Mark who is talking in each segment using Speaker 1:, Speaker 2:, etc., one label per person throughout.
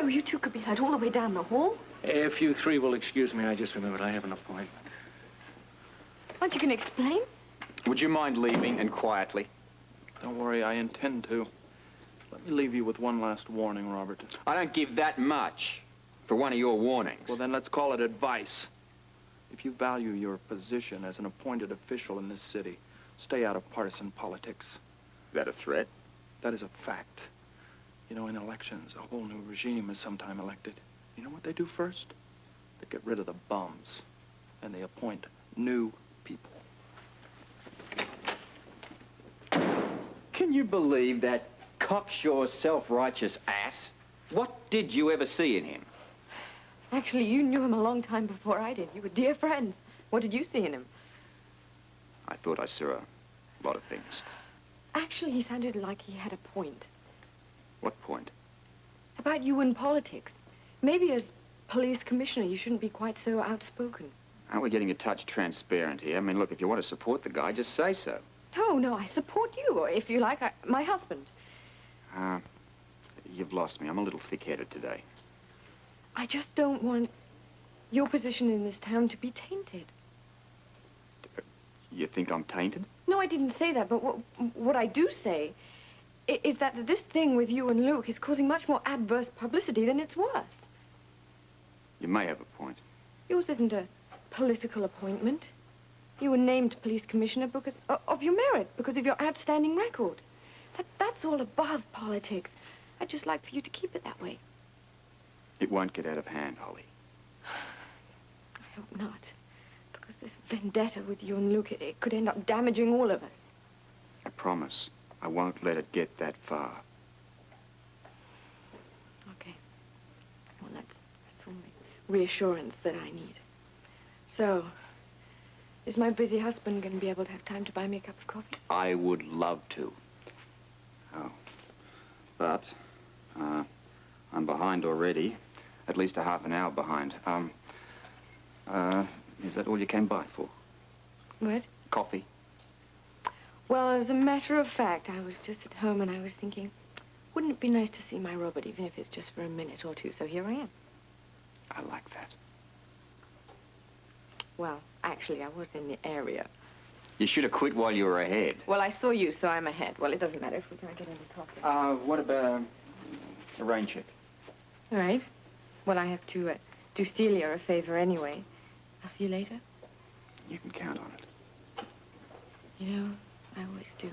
Speaker 1: you two could be heard all the way down the hall.
Speaker 2: If you three will excuse me, I just remembered I have an appointment.
Speaker 1: Aren't you going to explain?
Speaker 3: Would you mind leaving, and quietly?
Speaker 4: Don't worry, I intend to. Let me leave you with one last warning, Robert.
Speaker 3: I don't give that much for one of your warnings.
Speaker 4: Well, then let's call it advice. If you value your position as an appointed official in this city, stay out of partisan politics.
Speaker 3: Is that a threat?
Speaker 4: That is a fact. You know, in elections, a whole new regime is sometime elected. You know what they do first? They get rid of the bums, and they appoint new people.
Speaker 3: Can you believe that cocksure, self-righteous ass? What did you ever see in him?
Speaker 1: Actually, you knew him a long time before I did. You were dear friends. What did you see in him?
Speaker 3: I thought I saw a lot of things.
Speaker 1: Actually, he sounded like he had a point.
Speaker 3: What point?
Speaker 1: About you in politics. Maybe as police commissioner, you shouldn't be quite so outspoken.
Speaker 3: Aren't we getting a touch transparent here? I mean, look, if you want to support the guy, just say so.
Speaker 1: No, I support you, or if you like, my husband.
Speaker 3: You've lost me. I'm a little thick-headed today.
Speaker 1: I just don't want your position in this town to be tainted.
Speaker 3: You think I'm tainted?
Speaker 1: No, I didn't say that, but what I do say is that this thing with you and Luke is causing much more adverse publicity than it's worth.
Speaker 3: You may have a point.
Speaker 1: Yours isn't a political appointment. You were named police commissioner because of your merit, because of your outstanding record. That's all above politics. I'd just like for you to keep it that way.
Speaker 3: It won't get out of hand, Holly.
Speaker 1: I hope not. Because this vendetta with you and Luke, it could end up damaging all of us.
Speaker 3: I promise I won't let it get that far.
Speaker 1: Okay. Well, that's all the reassurance that I need. So, is my busy husband going to be able to have time to buy me a cup of coffee?
Speaker 3: I would love to. Oh. But, I'm behind already. At least a half an hour behind. Is that all you came by for?
Speaker 1: What?
Speaker 3: Coffee.
Speaker 1: Well, as a matter of fact, I was just at home and I was thinking, wouldn't it be nice to see my Robert, even if it's just for a minute or two? So here I am.
Speaker 3: I like that.
Speaker 1: Well, actually, I was in the area.
Speaker 3: You should have quit while you were ahead.
Speaker 1: Well, I saw you, so I'm ahead. Well, it doesn't matter if we can't get any coffee.
Speaker 3: What about a rain check?
Speaker 1: All right. Well, I have to do Celia a favor anyway. I'll see you later.
Speaker 3: You can count on it.
Speaker 1: You know, I always do.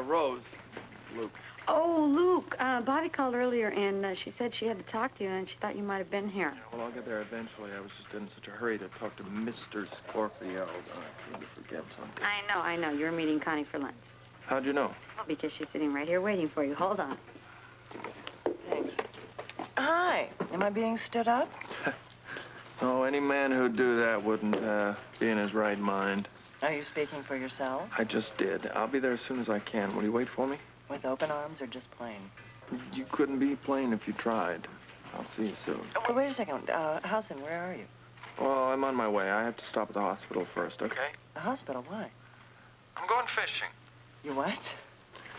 Speaker 4: Rose. Luke.
Speaker 5: Oh, Luke. Bobbie called earlier, and she said she had to talk to you, and she thought you might have been here.
Speaker 4: Yeah, well, I'll get there eventually. I was just in such a hurry to talk to Mr. Scorpio. I seem to forget something.
Speaker 5: I know. You were meeting Connie for lunch.
Speaker 4: How'd you know?
Speaker 5: Well, because she's sitting right here waiting for you. Hold on.
Speaker 6: Thanks. Hi. Am I being stood up?
Speaker 4: Oh, any man who'd do that wouldn't be in his right mind.
Speaker 6: Are you speaking for yourself?
Speaker 4: I just did. I'll be there as soon as I can. Will you wait for me?
Speaker 6: With open arms or just plain?
Speaker 4: You couldn't be plain if you tried. I'll see you soon.
Speaker 6: Well, wait a second. Housen, where are you?
Speaker 4: Well, I'm on my way. I have to stop at the hospital first, okay?
Speaker 6: The hospital? Why?
Speaker 4: I'm going fishing.
Speaker 6: You what?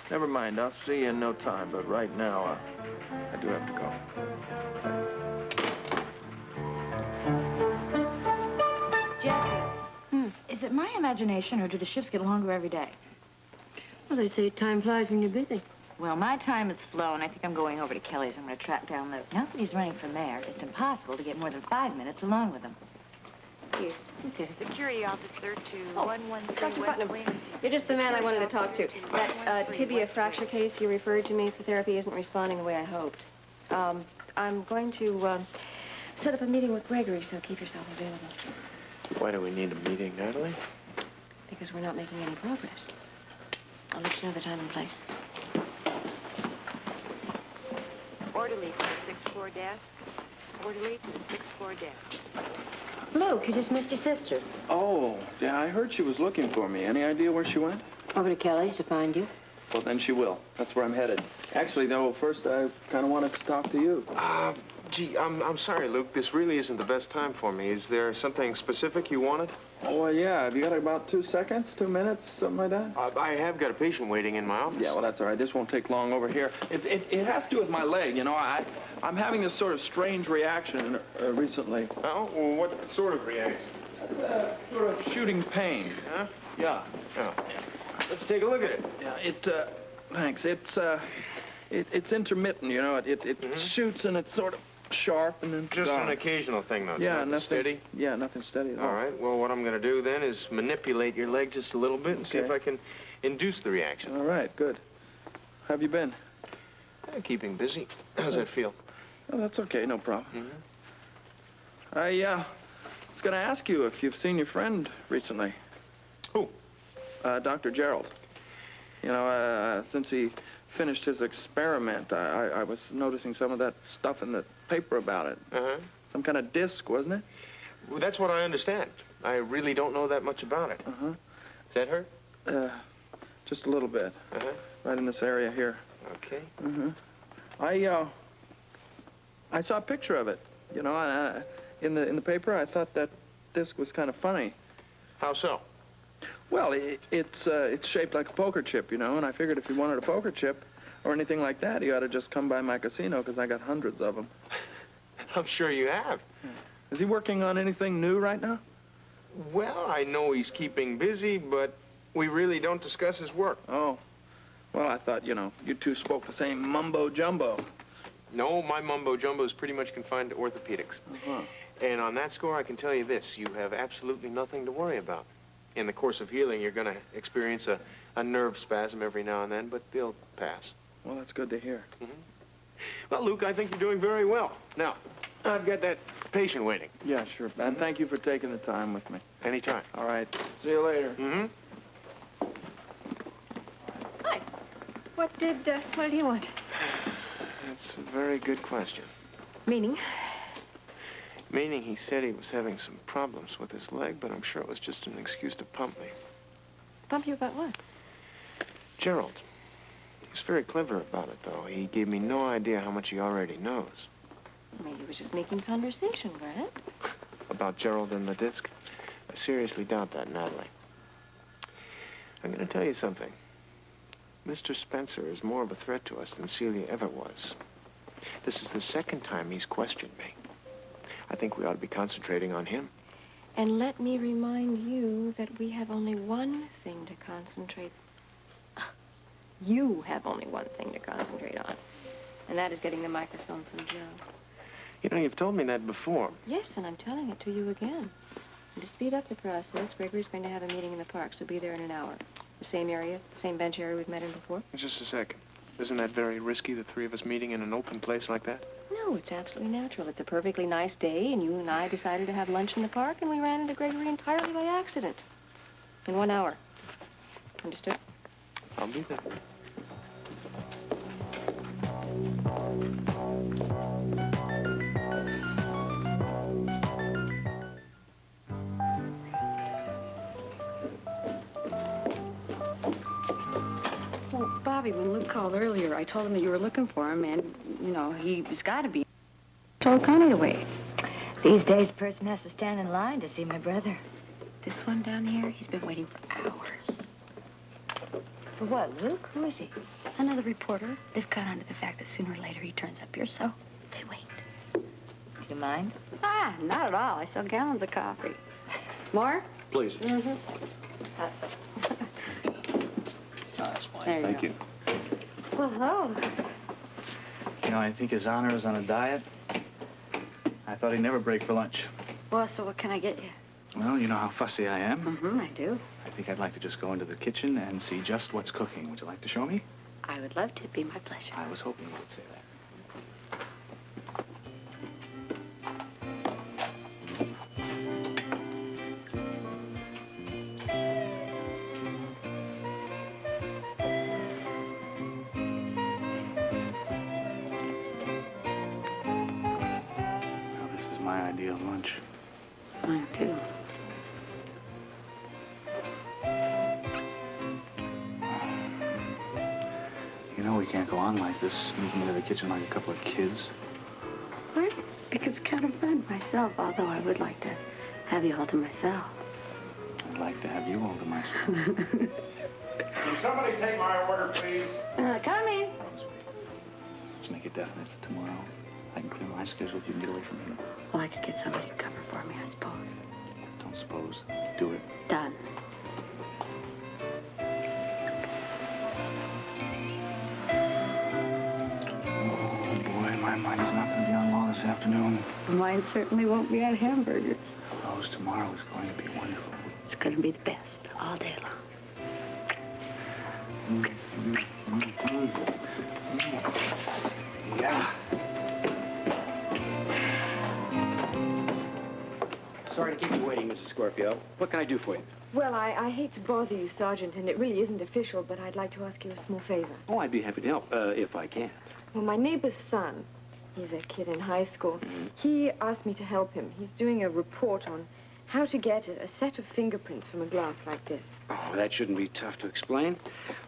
Speaker 4: Never mind. I'll see you in no time, but right now, I do have to go.
Speaker 7: Is it my imagination, or do the shifts get longer every day?
Speaker 1: Well, they say time flies when you're busy.
Speaker 7: Well, my time has flown. I think I'm going over to Kelly's. I'm going to track down Luke. Now that he's running for mayor, it's impossible to get more than 5 minutes alone with him.
Speaker 1: Here. Okay.
Speaker 5: Security officer to
Speaker 1: Oh,
Speaker 5: 113
Speaker 1: Dr.
Speaker 5: West
Speaker 1: Putnam.
Speaker 5: Wing.
Speaker 8: You're just the man I wanted to talk to. That tibia fracture case you referred to me for therapy isn't responding the way I hoped. I'm going to set up a meeting with Gregory, so keep yourself available.
Speaker 2: Why do we need a meeting, Natalie?
Speaker 8: Because we're not making any progress. I'll let you know the time and place. Orderly to the 6th floor desk. Orderly to the 6th floor desk.
Speaker 5: Luke, you just missed your sister.
Speaker 4: Oh, yeah, I heard she was looking for me. Any idea where she went?
Speaker 5: Over to Kelly's to find you.
Speaker 4: Well, then she will. That's where I'm headed. Actually, though, first I kind of wanted to talk to you.
Speaker 9: Gee, I'm sorry, Luke. This really isn't the best time for me. Is there something specific you wanted?
Speaker 4: Oh, yeah. Have you got about 2 seconds, 2 minutes, something like that?
Speaker 9: I have got a patient waiting in my office.
Speaker 4: Yeah, well, that's all right. This won't take long over here. It has to do with my leg, you know. I'm having this sort of strange reaction recently.
Speaker 9: Oh, well, what sort of reaction?
Speaker 4: Sort of shooting pain.
Speaker 9: Huh?
Speaker 4: Yeah.
Speaker 9: Oh. Let's take a look at it.
Speaker 4: Yeah, thanks. It's intermittent, you know. It shoots and it's sort of sharp and then
Speaker 9: Just
Speaker 4: gone.
Speaker 9: an occasional thing, though. It's
Speaker 4: Yeah,
Speaker 9: nothing steady.
Speaker 4: Yeah, nothing steady at all.
Speaker 9: All right. Well, what I'm going to do then is manipulate your leg just a little bit and see if I can induce the reaction.
Speaker 4: All right, good. How have you been?
Speaker 9: Keeping busy. How's that feel?
Speaker 4: Oh, that's okay, no problem.
Speaker 9: Mm-hmm.
Speaker 4: I was going to ask you if you've seen your friend recently.
Speaker 9: Who?
Speaker 4: Dr. Jerrold. You know, since he finished his experiment, I was noticing some of that stuff in the paper about it.
Speaker 9: Uh-huh.
Speaker 4: Some kind of disc, wasn't it?
Speaker 9: Well, that's what I understand. I really don't know that much about it.
Speaker 4: Uh-huh.
Speaker 9: Does that hurt?
Speaker 4: Just a little bit.
Speaker 9: Uh-huh.
Speaker 4: Right in this area here.
Speaker 9: Okay.
Speaker 4: Mm-hmm. I saw a picture of it. You know, in the paper. I thought that disc was kind of funny.
Speaker 9: How so?
Speaker 4: Well, it's shaped like a poker chip, you know, and I figured if you wanted a poker chip or anything like that, you ought to just come by my casino, because I got hundreds of them.
Speaker 9: I'm sure you have.
Speaker 4: Is he working on anything new right now?
Speaker 9: Well, I know he's keeping busy, but we really don't discuss his work.
Speaker 4: Oh. Well, I thought, you know, you two spoke the same mumbo-jumbo.
Speaker 9: No, my mumbo-jumbo is pretty much confined to orthopedics.
Speaker 4: Uh-huh.
Speaker 9: And on that score, I can tell you this. You have absolutely nothing to worry about. In the course of healing, you're going to experience a nerve spasm every now and then, but they'll pass.
Speaker 4: Well, that's good to hear.
Speaker 9: Mm-hmm. Well, Luke, I think you're doing very well. Now, I've got that patient waiting.
Speaker 4: Yeah, sure. And thank you for taking the time with me.
Speaker 9: Anytime.
Speaker 4: All right. See you later.
Speaker 9: Mm-hmm.
Speaker 8: Hi. What did he want?
Speaker 9: That's a very good question.
Speaker 8: Meaning?
Speaker 9: Meaning he said he was having some problems with his leg, but I'm sure it was just an excuse to pump me.
Speaker 8: Pump you about what?
Speaker 9: Jerrold. He was very clever about it, though. He gave me no idea how much he already knows.
Speaker 8: Maybe he was just making conversation, Grant.
Speaker 9: About Jerrold and the disc? I seriously doubt that, Natalie. I'm going to tell you something. Mr. Spencer is more of a threat to us than Celia ever was. This is the second time he's questioned me. I think we ought to be concentrating on him.
Speaker 8: And let me remind you that we have only one thing to concentrate. You have only one thing to concentrate on. And that is getting the microfilm from Jerrold.
Speaker 9: You know, you've told me that before.
Speaker 8: Yes, and I'm telling it to you again. And to speed up the process, Gregory's going to have a meeting in the park, so be there in an hour. The same area, the same bench area we've met in before.
Speaker 9: Just a second. Isn't that very risky, the three of us meeting in an open place like that?
Speaker 8: No, it's absolutely natural. It's a perfectly nice day, and you and I decided to have lunch in the park, and we ran into Gregory entirely by accident. In 1 hour. Understood?
Speaker 9: I'll be there.
Speaker 5: Well, Bobbie, when Luke called earlier, I told him that you were looking for him, and, you know, he's got to be. Told Connie to wait.
Speaker 7: These days, a person has to stand in line to see my brother.
Speaker 5: This one down here, he's been waiting for hours.
Speaker 7: For what, Luke? Who is he?
Speaker 5: Another reporter. They've caught on to the fact that sooner or later he turns up here, so they wait.
Speaker 7: Do you mind?
Speaker 5: Ah, not at all. I sell gallons of coffee. More?
Speaker 2: Please.
Speaker 5: Mm-hmm.
Speaker 2: That's fine.
Speaker 5: There you
Speaker 2: Thank
Speaker 5: go.
Speaker 2: you.
Speaker 5: Well, hello.
Speaker 2: You know, I think His Honor is on a diet. I thought he'd never break for lunch.
Speaker 5: Well, so what can I get you?
Speaker 2: Well, you know how fussy I am.
Speaker 5: Mm-hmm, I do.
Speaker 2: I think I'd like to just go into the kitchen and see just what's cooking. Would you like to show me?
Speaker 5: I would love to. It'd be my pleasure.
Speaker 2: I was hoping you would say that. idea of lunch.
Speaker 5: Mine, too.
Speaker 2: You know we can't go on like this, sneaking into the kitchen like a couple of kids.
Speaker 5: What? It's kind of fun myself, although I would like to have you all to myself.
Speaker 2: I'd like to have you all to myself.
Speaker 10: Can somebody take my order, please?
Speaker 5: Coming.
Speaker 2: Let's make it definite for tomorrow. I can clear my schedule if you can get away from here.
Speaker 5: Well, I could get somebody to cover for me, I suppose.
Speaker 2: Don't suppose. Do it.
Speaker 5: Done.
Speaker 2: Oh, boy, my mind's not going to be on law this afternoon.
Speaker 5: Mine certainly won't be on hamburgers.
Speaker 2: Rose, tomorrow is going to be wonderful.
Speaker 5: It's going to be the best all day long.
Speaker 2: Yeah.
Speaker 11: Sorry to keep you waiting, Mrs. Scorpio. What can I do for you?
Speaker 1: Well, I hate to bother you, Sergeant, and it really isn't official, but I'd like to ask you a small favor.
Speaker 11: Oh, I'd be happy to help, if I can.
Speaker 1: Well, my neighbor's son, he's a kid in high school, he asked me to help him. He's doing a report on how to get a set of fingerprints from a glove like this.
Speaker 11: Oh, that shouldn't be tough to explain.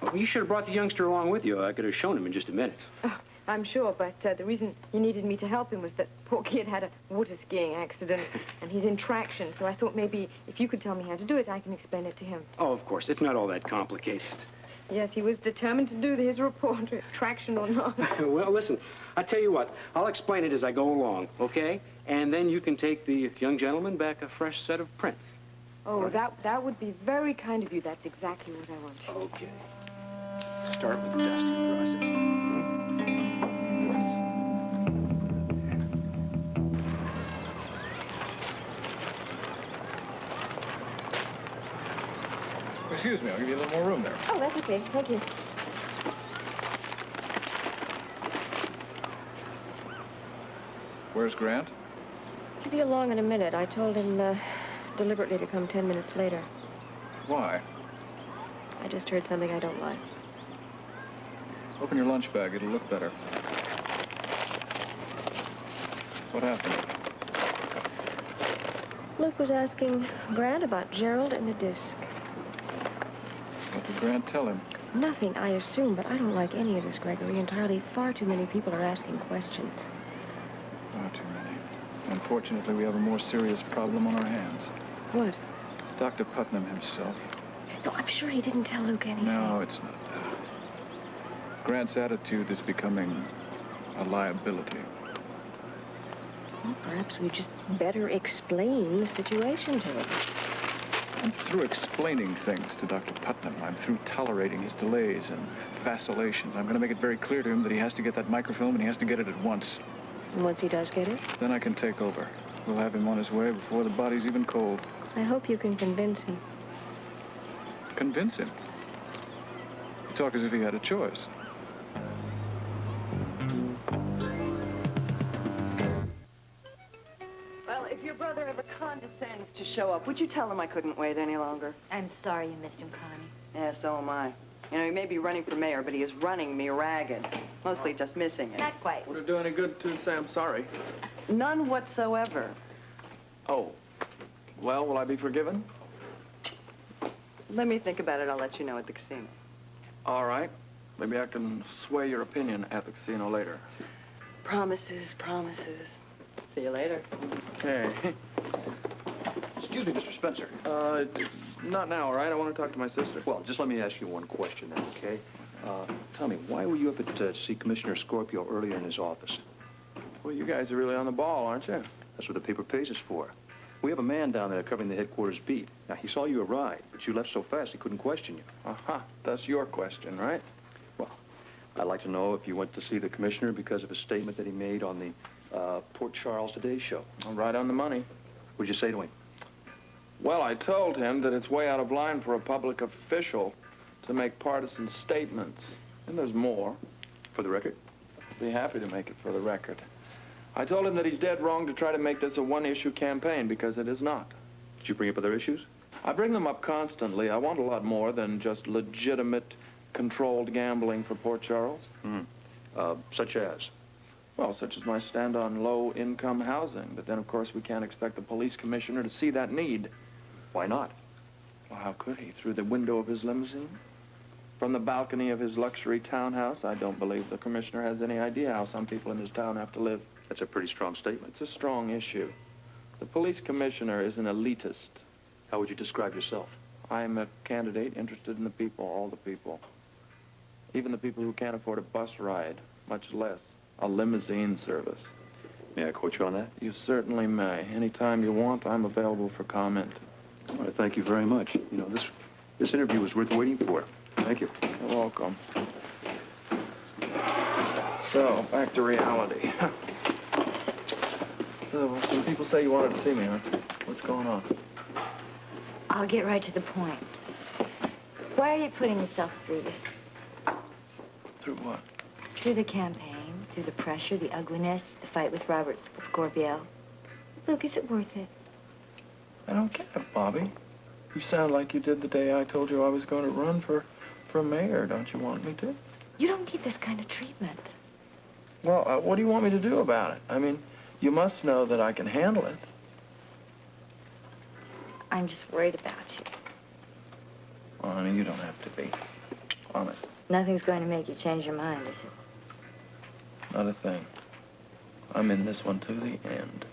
Speaker 11: Well, you should have brought the youngster along with you. I could have shown him in just a minute.
Speaker 1: Oh, I'm sure, but the reason he needed me to help him was that poor kid had a water skiing accident, and he's in traction, so I thought maybe if you could tell me how to do it, I can explain it to him.
Speaker 11: Oh, of course. It's not all that complicated.
Speaker 1: Yes, he was determined to do his report, traction or not.
Speaker 11: Well, listen, I tell you what. I'll explain it as I go along, okay? And then you can take the young gentleman back a fresh set of prints.
Speaker 1: Oh, that would be very kind of you. That's exactly what I want.
Speaker 11: Okay. Start with dust and cross it.
Speaker 4: Excuse me, I'll give you a little more room there.
Speaker 1: Oh, that's okay. Thank you.
Speaker 4: Where's Grant?
Speaker 8: He'll be along in a minute. I told him deliberately to come 10 minutes later.
Speaker 4: Why?
Speaker 8: I just heard something I don't like.
Speaker 4: Open your lunch bag. It'll look better. What happened?
Speaker 8: Luke was asking Grant about Jerrold and the disc.
Speaker 4: What did Grant tell him?
Speaker 8: Nothing, I assume, but I don't like any of this, Gregory. Entirely far too many people are asking questions.
Speaker 4: Far too many. Unfortunately, we have a more serious problem on our hands.
Speaker 8: What?
Speaker 4: Dr. Putnam himself.
Speaker 8: No, I'm sure he didn't tell Luke anything.
Speaker 4: No, it's not that. Grant's attitude is becoming a liability.
Speaker 8: Well, perhaps we just better explain the situation to him.
Speaker 4: I'm through explaining things to Dr. Putnam. I'm through tolerating his delays and vacillations. I'm going to make it very clear to him that he has to get that microfilm, and he has to get it at once.
Speaker 8: And once he does get it?
Speaker 4: Then I can take over. We'll have him on his way before the body's even cold.
Speaker 8: I hope you can convince him.
Speaker 4: Convince him? You talk as if he had a choice.
Speaker 6: Well, if your brother ever condescends to show up, would you tell him I couldn't wait any longer?
Speaker 7: I'm sorry you missed him, Connie.
Speaker 6: Yeah, so am I. You know, he may be running for mayor, but he is running me ragged. Mostly just missing it.
Speaker 7: Not quite.
Speaker 4: Would it do any good to say I'm sorry?
Speaker 6: None whatsoever.
Speaker 4: Oh. Well, will I be forgiven?
Speaker 6: Let me think about it. I'll let you know at the casino.
Speaker 4: All right. Maybe I can sway your opinion at the casino later.
Speaker 6: Promises, promises. See you later.
Speaker 4: Okay.
Speaker 12: Excuse me, Mr. Spencer.
Speaker 4: Not now, all right? I want to talk to my sister.
Speaker 12: Well, just let me ask you one question then, okay? Tell me, why were you up at see Commissioner Scorpio earlier in his office?
Speaker 4: Well, you guys are really on the ball, aren't you?
Speaker 12: That's what the paper pays us for. We have a man down there covering the headquarters beat. Now, he saw you arrive, but you left so fast he couldn't question you.
Speaker 4: Uh-huh. That's your question, right?
Speaker 12: Well, I'd like to know if you went to see the commissioner because of a statement that he made on the Port Charles Today show.
Speaker 4: Right on the money.
Speaker 12: What'd you say to him?
Speaker 4: Well, I told him that it's way out of line for a public official to make partisan statements. And there's more.
Speaker 12: For the record?
Speaker 4: I'd be happy to make it for the record. I told him that he's dead wrong to try to make this a one-issue campaign, because it is not.
Speaker 12: Did you bring up other issues?
Speaker 4: I bring them up constantly. I want a lot more than just legitimate, controlled gambling for Port Charles.
Speaker 12: Such as?
Speaker 4: Well, such as my stand on low-income housing. But then, of course, we can't expect the police commissioner to see that need.
Speaker 12: Why not?
Speaker 4: Well, how could he? Through the window of his limousine? From the balcony of his luxury townhouse? I don't believe the commissioner has any idea how some people in this town have to live.
Speaker 12: That's a pretty strong statement.
Speaker 4: It's a strong issue. The police commissioner is an elitist.
Speaker 12: How would you describe yourself?
Speaker 4: I'm a candidate interested in the people, all the people. Even the people who can't afford a bus ride, much less a limousine service.
Speaker 12: May I quote you on that?
Speaker 4: You certainly may. Anytime you want, I'm available for comment.
Speaker 12: All right, thank you very much. You know, this interview was worth waiting for. Thank you.
Speaker 4: You're welcome. So, back to reality. So, some people say you wanted to see me, huh? What's going on?
Speaker 7: I'll get right to the point. Why are you putting yourself through this?
Speaker 4: Through what?
Speaker 7: Through the campaign, through the pressure, the ugliness, the fight with Robert Scorpio. Luke, is it worth it?
Speaker 4: I don't get it, Bobbie. You sound like you did the day I told you I was going to run for mayor. Don't you want me to?
Speaker 7: You don't need this kind of treatment.
Speaker 4: Well, what do you want me to do about it? I mean, you must know that I can handle it.
Speaker 7: I'm just worried about you.
Speaker 4: Well, honey, you don't have to be. Honest.
Speaker 7: Nothing's going to make you change your mind, is it?
Speaker 4: Not a thing. I'm in this one to the end.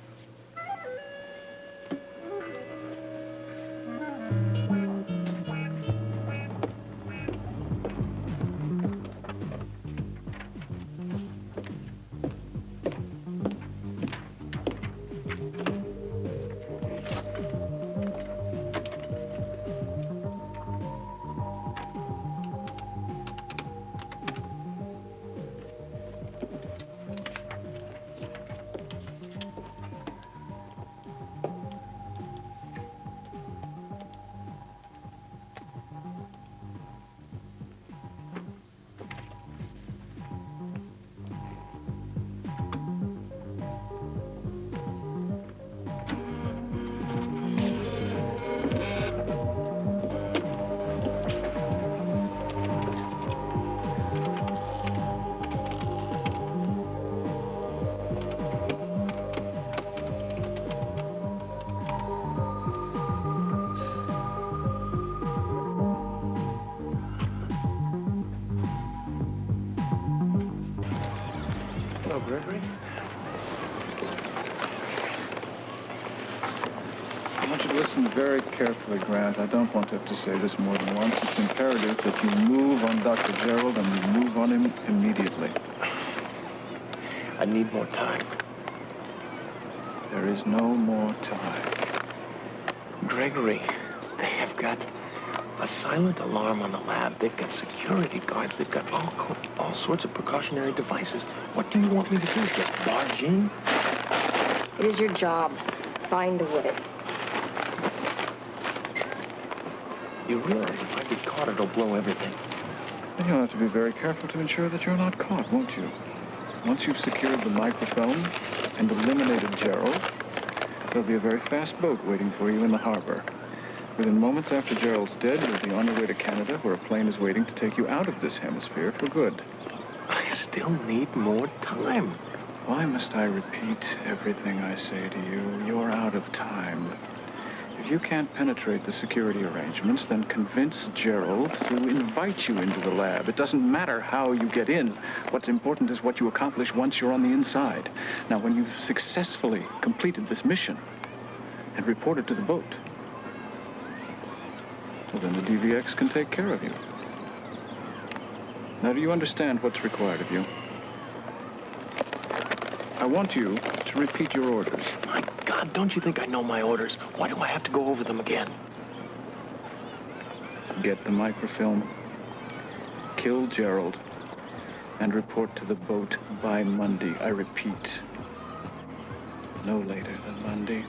Speaker 4: Hello, Gregory. I want you to listen very carefully, Grant. I don't want to have to say this more than once. It's imperative that you move on Dr. Jerrold and you move on him immediately.
Speaker 9: I need more time.
Speaker 4: There is no more time.
Speaker 9: Gregory, they have got a silent alarm on the lab. They've got security guards. They've got all sorts of precautionary devices. What do you want me to do? Just barge in?
Speaker 8: It is your job. Find a way.
Speaker 9: You realize if I get caught, it'll blow everything.
Speaker 4: Then you'll have to be very careful to ensure that you're not caught, won't you? Once you've secured the microfilm and eliminated Jerrold, there'll be a very fast boat waiting for you in the harbor. Within moments after Jerrold's dead, you'll be on your way to Canada, where a plane is waiting to take you out of this hemisphere for good.
Speaker 9: I still need more time.
Speaker 4: Why must I repeat everything I say to you? You're out of time. If you can't penetrate the security arrangements, then convince Jerrold to invite you into the lab. It doesn't matter how you get in. What's important is what you accomplish once you're on the inside. Now, when you've successfully completed this mission and reported to the boat, well, then the DVX can take care of you. Now, do you understand what's required of you? I want you to repeat your orders.
Speaker 9: My God, don't you think I know my orders? Why do I have to go over them again?
Speaker 4: Get the microfilm, kill Jerrold, and report to the boat by Monday. I repeat, no later than Monday.